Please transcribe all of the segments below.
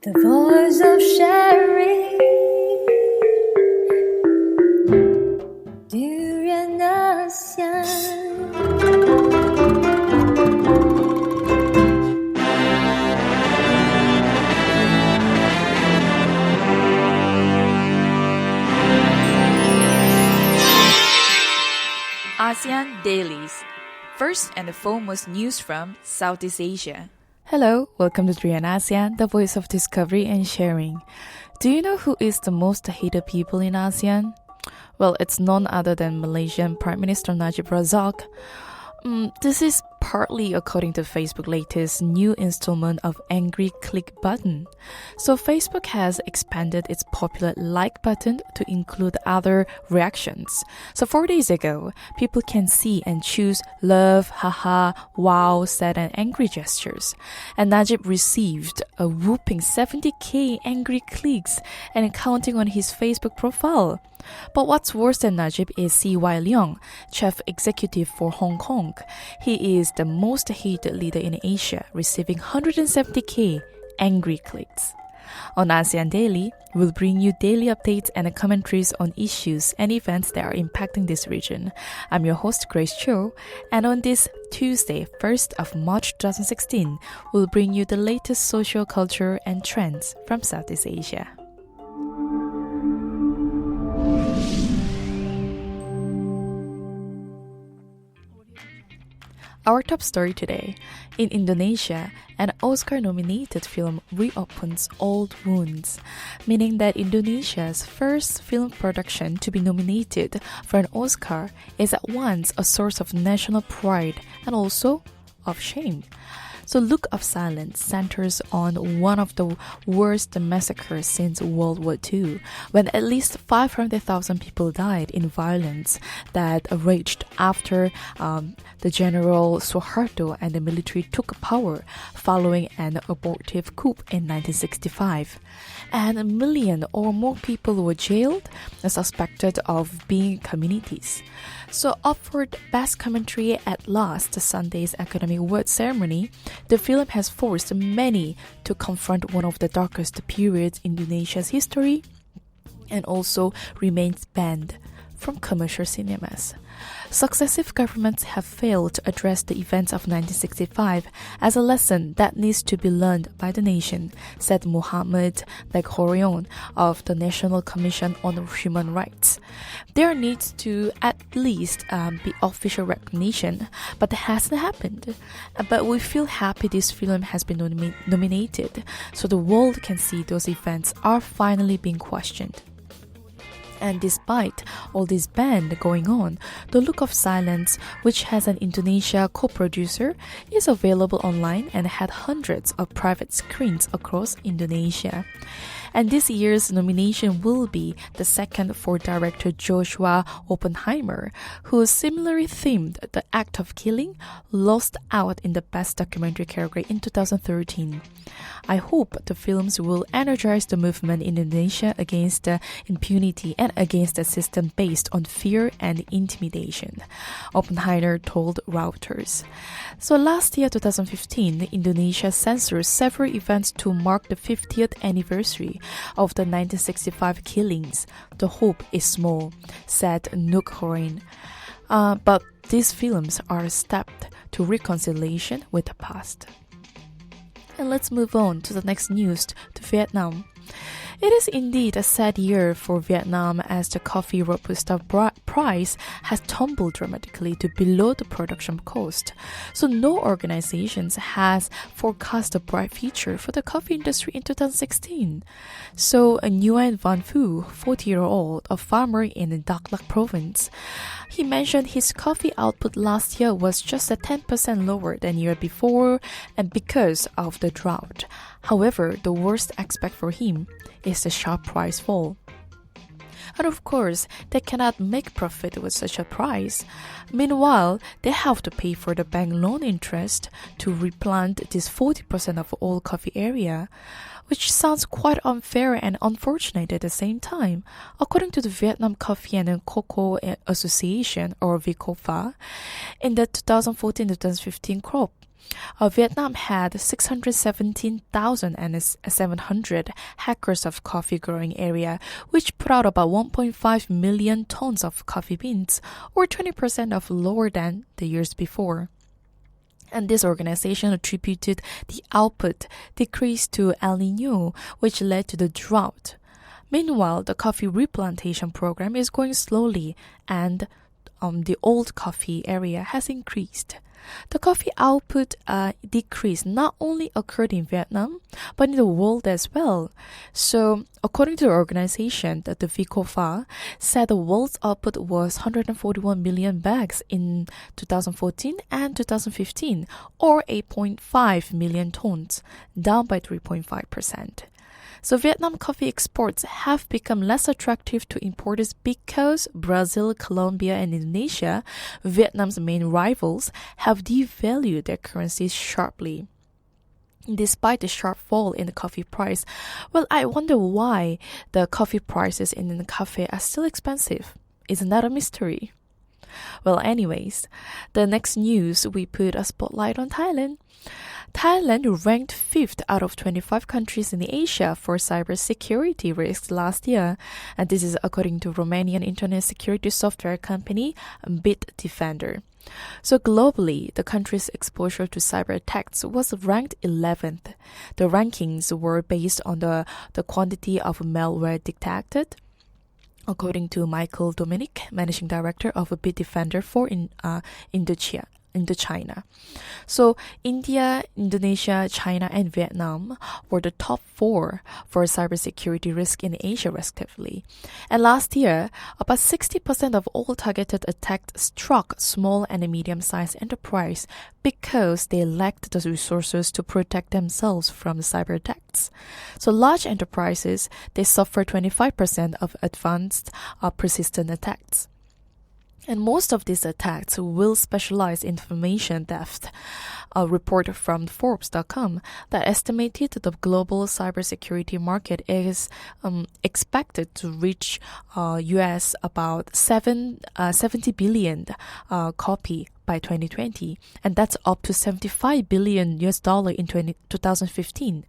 The voice of sharing during ASEAN Dailies. First and foremost news from Southeast Asia. Hello, welcome to Drian ASEAN, the voice of discovery and sharing. Do you know who is the most hated people in ASEAN? Well, it's none other than Malaysian Prime Minister Najib Razak. This is partly according to Facebook's latest new installment of Angry Click button. So Facebook has expanded its popular like button to include other reactions. So 4 days ago, people can see and choose love, haha, wow, sad and angry gestures. And Najib received a whopping 70k angry clicks and counting on his Facebook profile. But what's worse than Najib is C.Y. Leong, chief executive for Hong Kong. He is the most hated leader in Asia, receiving 170k angry clicks. On ASEAN Daily, we'll bring you daily updates and commentaries on issues and events that are impacting this region. I'm your host, Grace Cho, and on this Tuesday, 1st of March 2016, we'll bring you the latest social culture and trends from Southeast Asia. Our top story today. In Indonesia, an Oscar-nominated film reopens old wounds, meaning that Indonesia's first film production to be nominated for an Oscar is at once a source of national pride and also of shame. So Look of Silence centers on one of the worst massacres since World War II, when at least 500,000 people died in violence that raged after the General Suharto and the military took power following an abortive coup in 1965. And 1 million or more people were jailed and suspected of being communities. So up for Best Commentary at last Sunday's Academy Award ceremony, the film has forced many to confront one of the darkest periods in Indonesia's history and also remains banned from commercial cinemas. Successive governments have failed to address the events of 1965 as a lesson that needs to be learned by the nation, said Muhammad Leghorien of the National Commission on Human Rights. There needs to at least be official recognition, but it hasn't happened. But we feel happy this film has been nominated, so the world can see those events are finally being questioned. And despite all this ban going on, The Look of Silence, which has an Indonesia co-producer, is available online and had hundreds of private screens across Indonesia. And this year's nomination will be the second for director Joshua Oppenheimer, who similarly themed The Act of Killing, lost out in the Best Documentary category in 2013. I hope the films will energize the movement in Indonesia against impunity and against a system based on fear and intimidation, Oppenheimer told Reuters. So last year, 2015, Indonesia censored several events to mark the 50th anniversary of the 1965 killings. The hope is small, said Nook Horan. But these films are a step to reconciliation with the past. And let's move on to the next news, to Vietnam. It is indeed a sad year for Vietnam as the coffee Robusta price has tumbled dramatically to below the production cost. So no organizations has forecast a bright future for the coffee industry in 2016. So Nguyen Van Phu, 40-year-old, a farmer in Dak Lak province, he mentioned his coffee output last year was just 10% lower than year before and because of the drought. However, the worst aspect for him is the sharp price fall. And of course, they cannot make profit with such a price. Meanwhile, they have to pay for the bank loan interest to replant this 40% of all coffee area, which sounds quite unfair and unfortunate at the same time. According to the Vietnam Coffee and Cocoa Association, or VCOFA, in the 2014-2015 crop, Vietnam had 617,700 hectares of coffee growing area, which put out about 1.5 million tons of coffee beans, or 20% of lower than the years before. And this organization attributed the output decrease to El Nino, which led to the drought. Meanwhile, the coffee replantation program is going slowly, and the old coffee area has increased. The coffee output decrease not only occurred in Vietnam, but in the world as well. So, according to the organization, the VCOFA said the world's output was 141 million bags in 2014 and 2015, or 8.5 million tons, down by 3.5%. So Vietnam coffee exports have become less attractive to importers because Brazil, Colombia, and Indonesia, Vietnam's main rivals, have devalued their currencies sharply. Despite the sharp fall in the coffee price, well, I wonder why the coffee prices in the cafe are still expensive. Isn't that a mystery? Well, anyways, the next news, we put a spotlight on Thailand. Thailand ranked 5th out of 25 countries in Asia for cybersecurity risks last year, and this is according to Romanian internet security software company Bitdefender. So globally, the country's exposure to cyber attacks was ranked 11th. The rankings were based on the quantity of malware detected, according to Michael Dominic, Managing Director of Bitdefender for Indochina. So India, Indonesia, China, and Vietnam were the top 4 for cybersecurity risk in Asia, respectively. And last year, about 60% of all targeted attacks struck small and medium-sized enterprise because they lacked the resources to protect themselves from cyber attacks. So large enterprises, they suffer 25% of advanced persistent attacks. And most of these attacks will specialize in information theft. A report from Forbes.com that estimated the global cybersecurity market is expected to reach US about 70 billion copy by 2020, and that's up to $75 billion in 2015.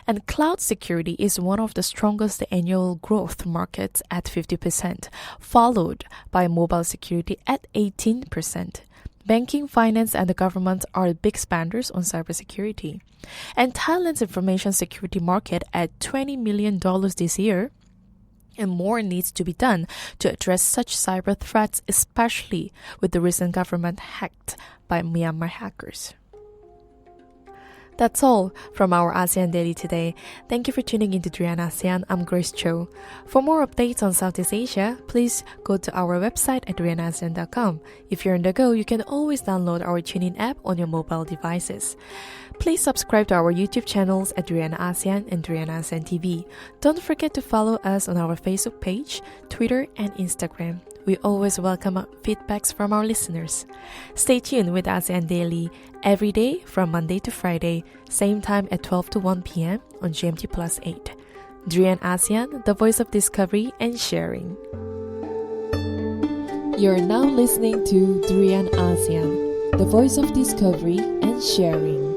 And cloud security is one of the strongest annual growth markets at 50%, followed by mobile security at 18%. Banking, finance, and the government are big spenders on cybersecurity. And Thailand's information security market at $20 million this year, and more needs to be done to address such cyber threats, especially with the recent government hacked by Myanmar hackers. That's all from our ASEAN Daily today. Thank you for tuning in to Drian ASEAN. I'm Grace Cho. For more updates on Southeast Asia, please go to our website at drianasean.com. If you're on the go, you can always download our TuneIn app on your mobile devices. Please subscribe to our YouTube channels at Drian ASEAN and Drian ASEAN TV. Don't forget to follow us on our Facebook page, Twitter, and Instagram. We always welcome feedbacks from our listeners. Stay tuned with ASEAN Daily every day from Monday to Friday, same time at 12 to 1 p.m. on GMT Plus 8. Drian ASEAN, the voice of discovery and sharing. You're now listening to Drian ASEAN, the voice of discovery and sharing.